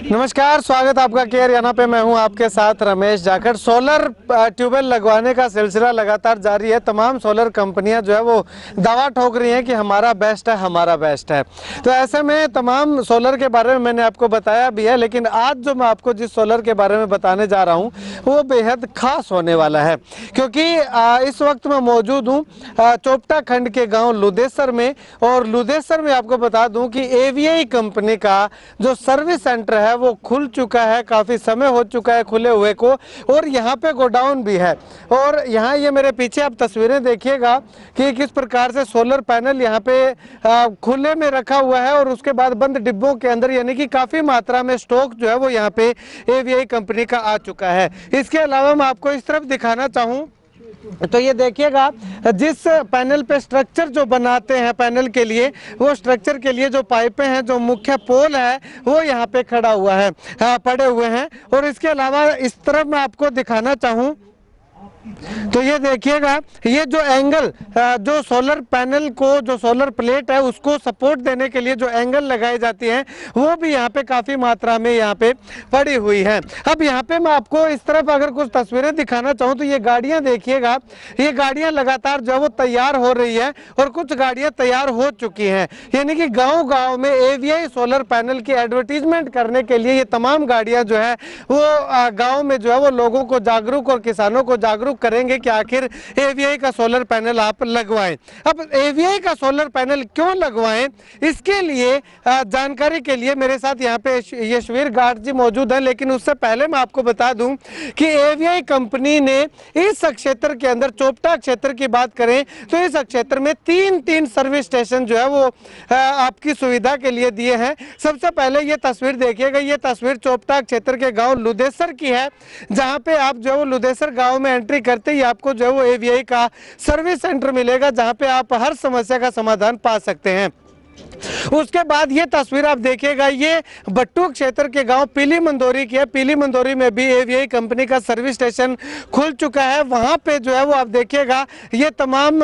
नमस्कार, स्वागत आपका केयर यहाँ पे। मैं हूँ आपके साथ रमेश जाखड़। सोलर ट्यूबवेल लगवाने का सिलसिला लगातार जारी है। तमाम सोलर कंपनियां जो है वो दावा ठोक रही हैं कि हमारा बेस्ट है, हमारा बेस्ट है। तो ऐसे में तमाम सोलर के बारे में मैंने आपको बताया भी है, लेकिन आज जो मैं आपको जिस सोलर के बारे में बताने जा रहा हूँ वो बेहद खास होने वाला है, क्योंकि इस वक्त मैं मौजूद हूँ चोपटा खंड के गाँव लुदेसर में। और लुदेसर में आपको बता दूँ कि AVI कंपनी का जो सर्विस सेंटर है वो खुल चुका है। काफ़ी समय हो चुका है खुले हुए को, और यहाँ पे गोडाउन भी है। और यहाँ ये मेरे पीछे आप तस्वीरें देखिएगा कि किस प्रकार से सोलर पैनल यहाँ पे खुले में रखा हुआ है, और उसके बाद बंद डिब्बों के अंदर, यानी कि काफ़ी मात्रा में स्टॉक जो है वो यहाँ पे AVI कंपनी का आ चुका है। इसके अलावा मैं आपको इस तरफ दिखाना चाहूँ तो ये देखिएगा, जिस पैनल पे स्ट्रक्चर जो बनाते हैं पैनल के लिए, वो स्ट्रक्चर के लिए जो पाइपें हैं, जो मुख्य पोल है, वो यहाँ पे खड़ा हुआ है, पड़े हुए हैं। और इसके अलावा इस तरफ मैं आपको दिखाना चाहूँ तो ये देखिएगा, ये जो एंगल, जो सोलर पैनल को, जो सोलर प्लेट है उसको सपोर्ट देने के लिए जो एंगल लगाई जाती हैं, वो भी यहाँ पे काफ़ी मात्रा में यहाँ पे पड़ी हुई है। अब यहाँ पे मैं आपको इस तरफ अगर कुछ तस्वीरें दिखाना चाहूँ तो ये गाड़ियाँ देखिएगा, ये गाड़ियाँ लगातार जो है वो तैयार हो रही है, और कुछ गाड़ियाँ तैयार हो चुकी हैं। यानी कि गाँव-गाँव में AVI सोलर पैनल की एडवर्टीजमेंट करने के लिए ये तमाम गाड़ियाँ जो है वो गाँव में जो है वो लोगों को जागरूक और किसानों को जागरूक करेंगे कि आखिर AVI का सोलर पैनल आप लगवाएं। अब AVI का सोलर पैनल क्यों लगवाएं, इसके लिए जानकारी के लिए मेरे साथ यहाँ पे यशवीर गार्ड जी मौजूद हैं। लेकिन उससे पहले मैं आपको बता दूं कि AVI कंपनी ने इस क्षेत्र के अंदर, चोपटा क्षेत्र की बात करें तो इस क्षेत्र में तीन सर्विस स्टेशन जो है वो आपकी सुविधा के लिए दिए हैं। सबसे पहले ये तस्वीर देखिएगा, ये तस्वीर चोपटा क्षेत्र के गाँव लुदेसर की है, जहाँ पे आप जो है वो लुदेसर गाँव में एंट्री करते ही आपको जो है वो AVI का सर्विस सेंटर मिलेगा, जहां पे आप हर समस्या का समाधान पा सकते हैं। उसके बाद ये तस्वीर आप देखिएगा, ये बट्टू क्षेत्र के गांव पीली मंदोरी की है। पीली मंदोरी में भी AVI कंपनी का सर्विस स्टेशन खुल चुका है। वहां पे जो है वो आप देखिएगा, ये तमाम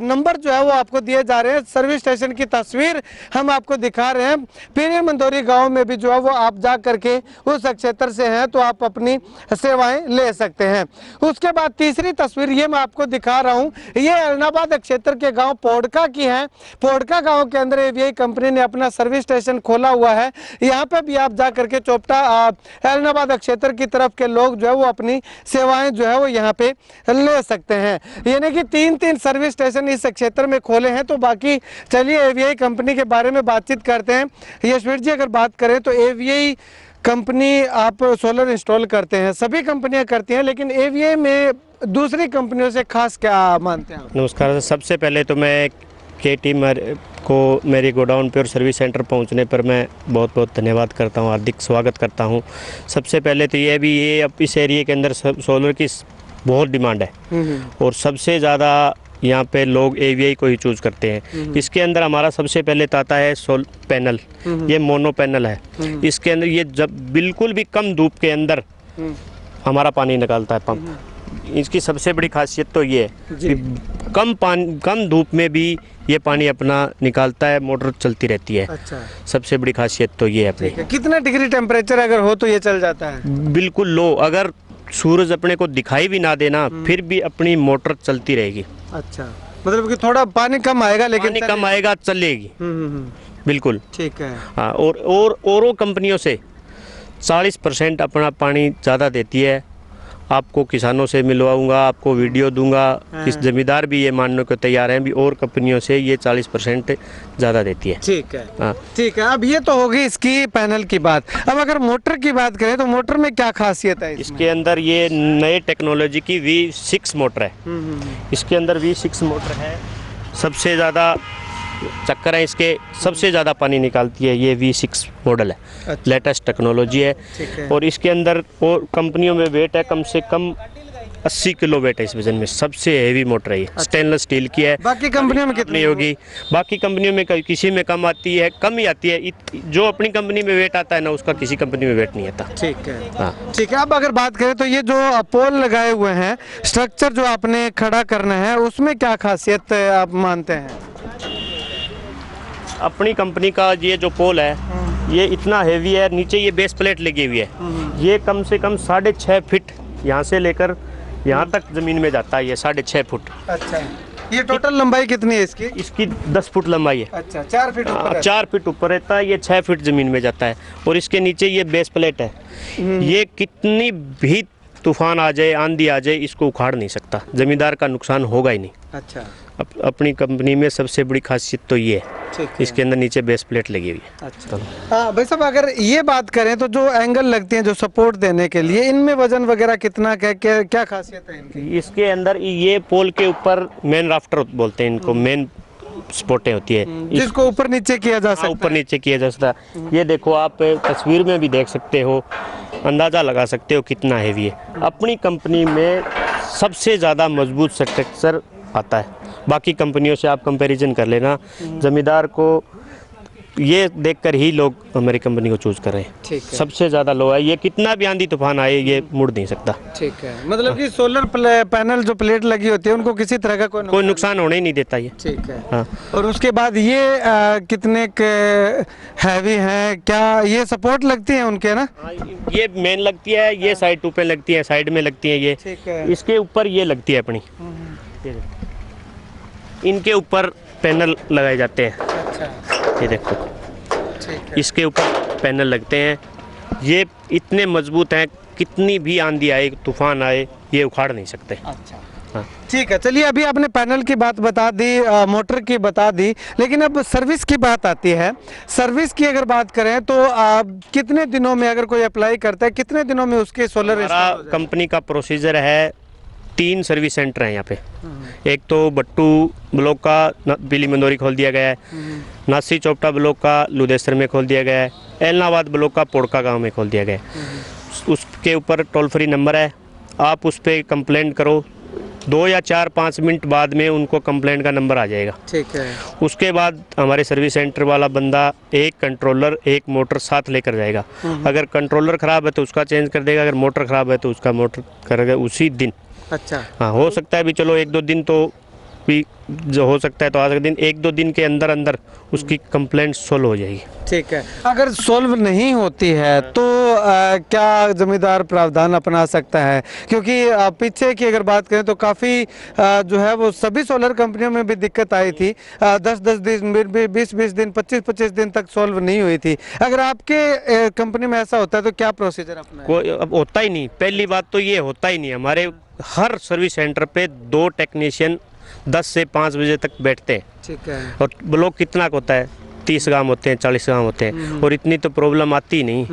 नंबर जो है वो आपको दिए जा रहे हैं। सर्विस स्टेशन की तस्वीर हम आपको दिखा रहे हैं। पीली मंदोरी गांव में भी जो है वो आप जा करके उस क्षेत्र से हैं तो आप अपनी सेवाएं ले सकते हैं। उसके बाद तीसरी तस्वीर ये मैं आपको दिखा रहा हूँ, ये ऐलनाबाद क्षेत्र के गाँव पोड़का की है। पोड़का गाँव के अंदर AVI कंपनी ने अपना सर्विस स्टेशन खोला हुआ है। यहाँ पे भी आप जा करके चोपटा ऐलनाबाद क्षेत्र की तरफ के लोग जो है वो अपनी सेवाएं जो है वो यहाँ पे ले सकते हैं। यानी कि तीन सर्विस स्टेशन इस क्षेत्र में खोले हैं। तो बाकी चलिए AVI कंपनी के बारे में बातचीत करते हैं। यशवीर जी, अगर बात करें तो AVI कंपनी आप सोलर इंस्टॉल करते हैं, सभी कंपनियां करती हैं, लेकिन AVI में दूसरी कंपनियों से खास क्या मानते हैं? नमस्कार। सबसे पहले तो मैं KT को मेरे गोडाउन पे और सर्विस सेंटर पहुंचने पर मैं बहुत बहुत धन्यवाद करता हूं, हार्दिक स्वागत करता हूं। सबसे पहले तो ये अब इस एरिया के अंदर सोलर की बहुत डिमांड है, और सबसे ज़्यादा यहाँ पे लोग AVI को ही चूज़ करते हैं। इसके अंदर हमारा सबसे पहले तो आता है सोलर पैनल, ये मोनो पैनल है। इसके अंदर ये जब बिल्कुल भी कम धूप के अंदर हमारा पानी निकालता है पंप। इसकी सबसे बड़ी खासियत तो ये है कि कम धूप में भी ये पानी अपना निकालता है, मोटर चलती रहती है। अच्छा। सबसे बड़ी खासियत तो ये है अपनी। कितना डिग्री टेम्परेचर अगर हो तो ये चल जाता है? बिल्कुल लो, अगर सूरज अपने को दिखाई भी ना देना फिर भी अपनी मोटर चलती रहेगी। अच्छा, मतलब कि थोड़ा पानी कम आएगा लेकिन पानी कम आएगा, चलेगी। बिल्कुल ठीक है। हाँ, और कंपनियों से 40% अपना पानी ज़्यादा देती है। आपको किसानों से मिलवाऊंगा, आपको वीडियो दूंगा। किस जमींदार भी ये मानने को तैयार हैं भी और कंपनियों से ये 40% ज़्यादा देती है। ठीक है। हाँ। ठीक है। अब ये तो होगी इसकी पैनल की बात। अब अगर मोटर की बात करें तो मोटर में क्या खासियत है? इसके अंदर ये नए टेक्नोलॉजी की V6 मोटर है। इसके अंदर V6 मोटर है, सबसे ज़्यादा चक्कर है इसके, सबसे ज़्यादा पानी निकालती है। ये V6 मॉडल है। अच्छा। लेटेस्ट टेक्नोलॉजी है। और इसके अंदर और कंपनियों में वेट है कम से कम 80 किलो वेट है इस वजन में, सबसे हेवी मोटर है ये। स्टेनलेस स्टील की है। बाकी कंपनियों में कितनी होगी? बाकी कंपनियों में किसी में कम आती है, कम ही आती है। जो अपनी कंपनी में वेट आता है ना, उसका किसी कंपनी में वेट नहीं आता। ठीक है। हाँ ठीक है। अब अगर बात करें तो ये जो पोल लगाए हुए हैं, स्ट्रक्चर जो आपने खड़ा करना है, उसमें क्या खासियत आप मानते हैं? अपनी कंपनी का ये जो पोल है ये इतना हेवी है, नीचे ये बेस प्लेट लगी हुई है, ये कम से कम 6.5 फीट यहाँ से लेकर यहाँ तक ज़मीन में जाता है, ये 6.5 फुट। अच्छा, ये टोटल लंबाई कितनी है इसकी? इसकी 10 फुट लंबाई है। अच्छा, 4 फीट ऊपर है। 4 फीट ऊपर रहता है, ये 6 फीट ज़मीन में जाता है। और इसके नीचे ये बेस प्लेट है, ये कितनी भी तूफान आ जाए, आंधी आ जाए, इसको उखाड़ नहीं सकता, ज़मींदार का नुकसान होगा ही नहीं। अच्छा, अपनी कंपनी में सबसे बड़ी खासियत तो ये है, ठीक है। इसके अंदर नीचे बेस प्लेट लगी हुई है। अच्छा, हाँ भाई साहब, अगर ये बात करें तो जो एंगल लगती हैं जो सपोर्ट देने के लिए, इनमें वजन वगैरह कितना क्या खासियत है इनकी? इसके अंदर ये पोल के ऊपर मेन राफ्टर बोलते हैं इनको, मेन सपोर्टें होती है, जिसको ऊपर नीचे किया जा सकता है। ऊपर नीचे किया जा सकता है। ये देखो, आप तस्वीर में भी देख सकते हो, अंदाज़ा लगा सकते हो कितना हैवी है। अपनी कंपनी में सबसे ज़्यादा मजबूत स्ट्रक्चर आता है, बाकी कंपनियों से आप कंपैरिजन कर लेना। ज़मींदार को ये देखकर ही लोग हमारी कंपनी को चूज कर रहे हैं। ठीक है। सबसे ज़्यादा लो है, ये कितना भी आंधी तूफान आए ये मुड़ नहीं सकता। ठीक है, मतलब कि सोलर पैनल जो प्लेट लगी होती है उनको किसी तरह का कोई नुकसान होने ही नहीं देता ये। ठीक है। हाँ। और उसके बाद ये कितने हैवी हैं, क्या ये सपोर्ट लगती हैं उनके ना? ये मेन लगती है, ये साइड टू पे लगती है, साइड में लगती है ये। ठीक है। इसके ऊपर ये लगती है अपनी, इनके ऊपर पैनल लगाए जाते हैं। अच्छा, ये देखो, ठीक है। इसके ऊपर पैनल लगते हैं, ये इतने मजबूत हैं, कितनी भी आंधी आए, तूफान आए, ये उखाड़ नहीं सकते। अच्छा, हाँ। ठीक है। चलिए, अभी आपने पैनल की बात बता दी, मोटर की बता दी, लेकिन अब सर्विस की बात आती है। सर्विस की अगर बात करें तो कितने दिनों में अगर कोई अप्लाई करता है, कितने दिनों में उसके सोलर? कंपनी का प्रोसीजर है, 3 सर्विस सेंटर हैं यहाँ पे। एक तो बट्टू ब्लॉक का बिली मंदोरी खोल दिया गया है, नासी चौपटा ब्लॉक का लुदेसर में खोल दिया गया है, एलनाबाद ब्लॉक का पोड़का गांव में खोल दिया गया है। उसके ऊपर टोल फ्री नंबर है, आप उस पर कंप्लेंट करो, 2 या 4-5 मिनट बाद में उनको कंप्लेंट का नंबर आ जाएगा। ठीक है। उसके बाद हमारे सर्विस सेंटर वाला बंदा एक कंट्रोलर एक मोटर साथ लेकर जाएगा। अगर कंट्रोलर ख़राब है तो उसका चेंज कर देगा, अगर मोटर ख़राब है तो उसका मोटर करेगा उसी दिन। अच्छा, हाँ, हो सकता है भी, चलो 1-2 दिन तो भी जो हो सकता है, तो आज के दिन 1-2 दिन के अंदर अंदर उसकी कंप्लेंट सोल्व हो जाएगी। ठीक है। अगर सोल्व नहीं होती है तो क्या जमींदार प्रावधान अपना सकता है? क्योंकि पीछे की अगर बात करें तो काफ़ी जो है वो सभी सोलर कंपनियों में भी दिक्कत आई थी, 10-10 दिन, 20-20 दिन, 25-25 दिन तक सोल्व नहीं हुई थी। अगर आपके कंपनी में ऐसा होता है तो क्या प्रोसीजर अपना? कोई अब होता ही नहीं, पहली बात तो ये होता ही नहीं। हमारे हर सर्विस सेंटर पे 2 टेक्नीशियन 10 से 5 बजे तक बैठते हैं। ठीक है। और ब्लॉक कितना होता है, 30 गांव होते हैं, 40 गांव होते हैं, और इतनी तो प्रॉब्लम आती ही नहीं।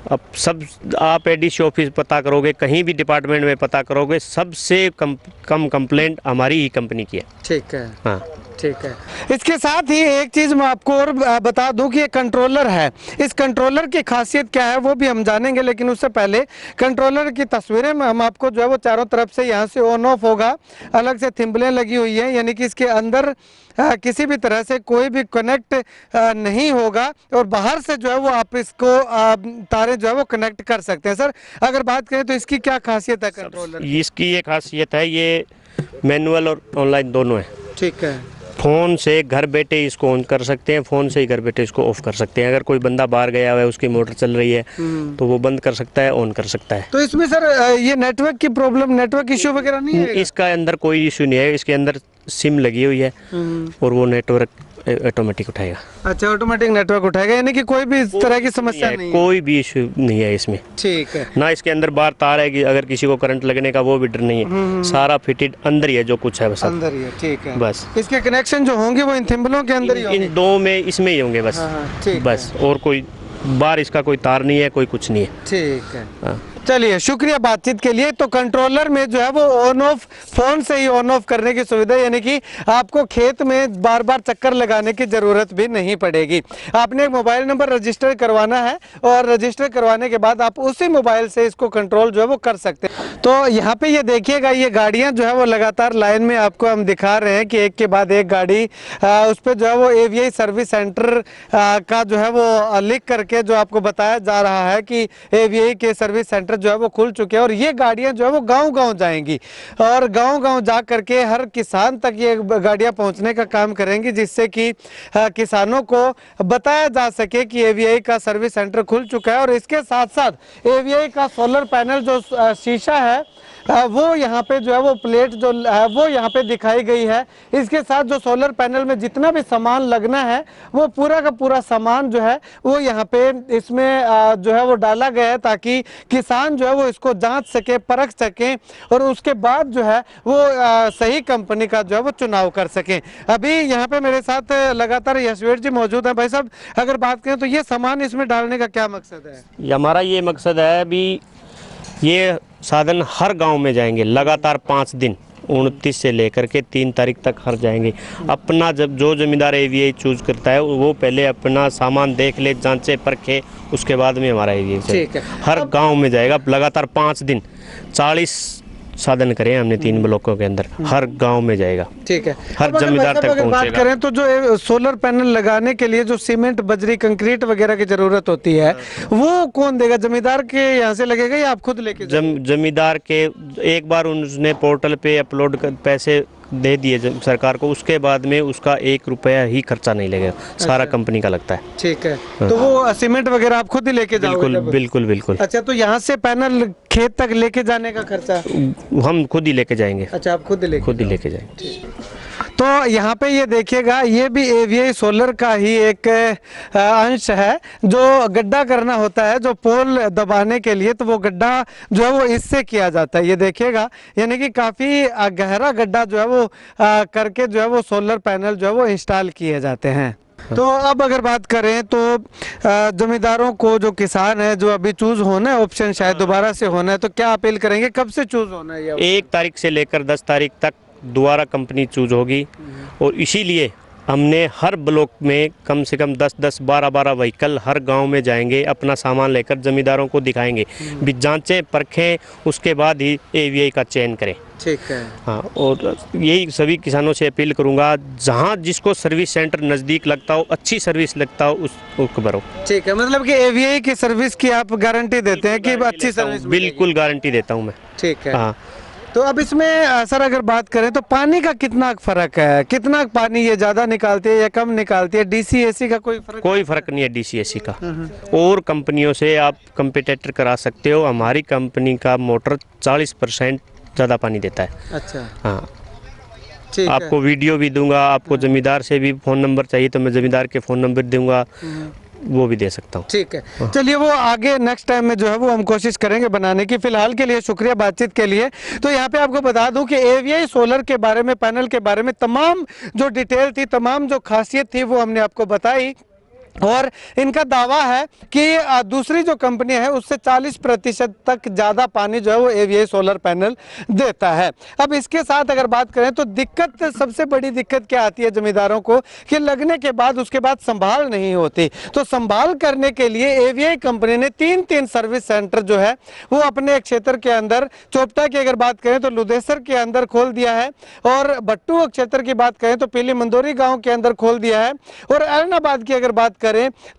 अब सब आप एडीसी ऑफिस पता करोगे, कहीं भी डिपार्टमेंट में पता करोगे, सबसे कम कंप्लेंट हमारी ही कंपनी की है। ठीक है। हाँ, ठीक है। इसके साथ ही एक चीज़ मैं आपको और बता दूं कि ये कंट्रोलर है, इस कंट्रोलर की खासियत क्या है वो भी हम जानेंगे, लेकिन उससे पहले कंट्रोलर की तस्वीरें में हम आपको जो है वो चारों तरफ से यहाँ से ऑन ऑफ होगा, अलग से थिम्बलें लगी हुई हैं, यानी कि इसके अंदर किसी भी तरह से कोई भी कनेक्ट नहीं होगा, और बाहर से जो है वो आप इसको तारे जो है वो कनेक्ट कर सकते हैं। सर, अगर बात करें तो इसकी क्या खासियत है कंट्रोलर? इसकी ये खासियत है, ये मैनुअल और ऑनलाइन दोनों है। ठीक है। फ़ोन से घर बैठे इसको ऑन कर सकते हैं, फ़ोन से ही घर बैठे इसको ऑफ कर सकते हैं। अगर कोई बंदा बाहर गया हुआ है, उसकी मोटर चल रही है तो वो बंद कर सकता है, ऑन कर सकता है। तो इसमें सर ये नेटवर्क की प्रॉब्लम, नेटवर्क इश्यू वगैरह नहीं है? इसका अंदर कोई इशू नहीं है, इसके अंदर सिम लगी हुई है और वो नेटवर्क ऑटोमेटिक उठाएगा। अच्छा, ऑटोमेटिक नेटवर्क उठाएगा, यानी कि कोई भी इस तरह की समस्या नहीं है? कोई भी इशू नहीं है इसमें। ठीक है। ना इसके अंदर बाहर तार है कि अगर किसी को करंट लगने का वो भी डर नहीं है, सारा फिटेड अंदर ही है, जो कुछ है बस अंदर ही है। ठीक है। बस इसके कनेक्शन जो होंगे वो इन थिम्बलों के अंदर ही होंगे? इन 2 में, इसमें ही होंगे बस। ठीक बस, और कोई बाहर इसका कोई तार नहीं है, कोई कुछ नहीं है। ठीक है। चलिए, शुक्रिया बातचीत के लिए। तो कंट्रोलर में जो है वो ऑन ऑफ, फोन से ही ऑन ऑफ करने की सुविधा, यानी कि आपको खेत में बार बार चक्कर लगाने की जरूरत भी नहीं पड़ेगी। आपने एक मोबाइल नंबर रजिस्टर करवाना है और रजिस्टर करवाने के बाद आप उसी मोबाइल से इसको कंट्रोल जो है वो कर सकते हैं। तो यहाँ पे ये देखिएगा, ये गाड़ियाँ जो है वो लगातार लाइन में आपको हम दिखा रहे हैं कि एक के बाद एक गाड़ी उस पर जो है वो AVI सर्विस सेंटर का जो है वो लिख करके जो आपको बताया जा रहा है कि AVI के सर्विस सेंटर जो है वो खुल चुके हैं और ये गाड़ियां जो है वो गांव-गांव जाएंगी और गांव-गांव जा करके हर किसान तक ये गाड़ियां पहुंचने का काम करेंगी, जिससे कि किसानों को बताया जा सके कि AVI का सर्विस सेंटर खुल चुका है। और इसके साथ साथ AVI का सोलर पैनल जो शीशा है वो यहाँ पे जो है वो प्लेट जो है वो यहाँ पे दिखाई गई है। इसके साथ जो सोलर पैनल में जितना भी सामान लगना है वो पूरा का पूरा सामान जो है वो यहाँ पे इसमें जो है वो डाला गया है, ताकि किसान जो है वो इसको जांच सके, परख सके और उसके बाद जो है वो सही कंपनी का जो है वो चुनाव कर सके। अभी यहाँ पे मेरे साथ लगातार यशवीर जी मौजूद है। भाई साहब, अगर बात करें तो ये सामान इसमें डालने का क्या मकसद है? हमारा ये मकसद है, अभी ये साधन हर गांव में जाएंगे लगातार 5 दिन, 29 से लेकर के 3 तारीख तक हर जाएंगे। अपना जब जो जमींदार AVI चूज करता है वो पहले अपना सामान देख ले, जांचे परखे, उसके बाद में हमारा AVI ठीक है। हर गांव में जाएगा लगातार 5 दिन। 40 साधन करें हमने 3 ब्लॉकों के अंदर, हर गांव में जाएगा। ठीक है। हर जमींदार तक अगर बात पहुंचेगा। करें तो जो सोलर पैनल लगाने के लिए जो सीमेंट, बजरी, कंक्रीट वगैरह की जरूरत होती है वो कौन देगा? जमींदार के यहाँ से लगेगा या आप खुद लेके जमींदार के एक बार उन्होंने पोर्टल पे अपलोड कर पैसे दे दिए सरकार को, उसके बाद में उसका 1 रुपया ही खर्चा नहीं लगेगा, सारा कंपनी का लगता है। ठीक है। तो वो सीमेंट वगैरह आप खुद ही लेके जाओगे? बिल्कुल बिल्कुल बिल्कुल। अच्छा, तो यहाँ से पैनल खेत तक लेके जाने का खर्चा हम खुद ही लेके जाएंगे। अच्छा, आप खुद ही लेके जाएंगे। तो यहाँ पे ये देखिएगा, ये भी AVI सोलर का ही एक अंश है। जो गड्ढा करना होता है, जो पोल दबाने के लिए, तो वो गड्ढा जो है वो इससे किया जाता है। ये देखिएगा, यानी कि काफ़ी गहरा गड्ढा जो है वो करके जो है वो सोलर पैनल जो है वो इंस्टॉल किए जाते हैं। तो अब अगर बात करें तो जमींदारों को, जो किसान है, जो अभी चूज होना है, ऑप्शन शायद दोबारा से होना है, तो क्या अपील करेंगे? कब से चूज होना है? 1 तारीख से लेकर 10 तारीख तक दोबारा कंपनी चूज होगी और इसीलिए हमने हर ब्लॉक में कम से कम 10-10, 12-12 व्हीकल हर गांव में जाएंगे, अपना सामान लेकर जमींदारों को दिखाएंगे, भी जांचें परखें, उसके बाद ही AVI का चयन करें। ठीक है। हाँ, और यही सभी किसानों से अपील करूंगा, जहाँ जिसको सर्विस सेंटर नज़दीक लगता हो, अच्छी सर्विस लगता हो, उसको भरो। ठीक है, मतलब कि AVI की सर्विस की आप गारंटी देते हैं कि अच्छी सर्विस? बिल्कुल गारंटी देता हूँ मैं। ठीक है। हाँ। तो अब इसमें सर अगर बात करें तो पानी का कितना फर्क है? कितना पानी ये ज्यादा निकालती है या कम निकालती है? DC AC का कोई फर्क नहीं है DC AC का। और कंपनियों से आप कंपटीटर करा सकते हो। हमारी कंपनी का मोटर 40% ज़्यादा पानी देता है। अच्छा। हाँ, ठीक है। आपको वीडियो भी दूंगा, आपको जमींदार से भी फ़ोन नंबर चाहिए तो मैं जमींदार के फ़ोन नंबर दूंगा, वो भी दे सकता हूँ। ठीक है। चलिए, वो आगे नेक्स्ट टाइम में जो है वो हम कोशिश करेंगे बनाने की। फिलहाल के लिए शुक्रिया बातचीत के लिए। तो यहाँ पे आपको बता दूं कि AVI सोलर के बारे में, पैनल के बारे में तमाम जो डिटेल थी, तमाम जो खासियत थी वो हमने आपको बताई। और इनका दावा है कि दूसरी जो कंपनी है उससे 40% तक ज़्यादा पानी जो है वो AVI सोलर पैनल देता है। अब इसके साथ अगर बात करें तो दिक्कत, सबसे बड़ी दिक्कत क्या आती है जमींदारों को कि लगने के बाद उसके बाद संभाल नहीं होती। तो संभाल करने के लिए AVI कंपनी ने 3 सर्विस सेंटर जो है वो अपने क्षेत्र के अंदर, चोपटा की अगर बात करें तो लुदेसर के अंदर खोल दिया है, और भट्टू क्षेत्र की बात करें तो पीली मंदोरी गाँव के अंदर खोल दिया है, और ऐलनाबाद की अगर बात करें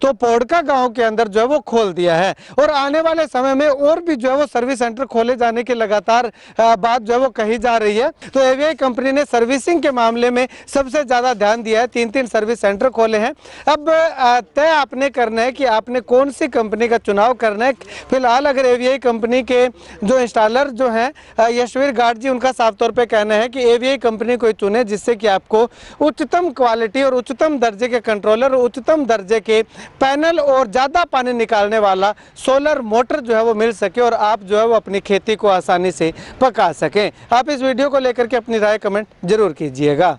तो पोड़का गांव के अंदर जो है वो खोल दिया है। और आने वाले समय में और भी जो है वो सर्विस सेंटर खोले जाने की लगातार बात जो है वो कही जा रही है। तो AVI कंपनी ने सर्विसिंग के मामले में सबसे ज्यादा ध्यान दिया है, 3 सर्विस सेंटर खोले हैं। अब तय आपने करना है कि आपने कौन सी कंपनी का चुनाव करना है। फिलहाल अगर AVI कंपनी के जो इंस्टॉलर जो हैं यशवीर गार्ड जी, उनका साफ तौर पर कहना है कि AVI कंपनी को चुने, जिससे कि आपको उच्चतम क्वालिटी और उच्चतम दर्जे के कंट्रोलर, उच्चतम दर्जे के पैनल और ज़्यादा पानी निकालने वाला सोलर मोटर जो है वो मिल सके और आप जो है वो अपनी खेती को आसानी से पका सकें। आप इस वीडियो को लेकर के अपनी राय कमेंट जरूर कीजिएगा।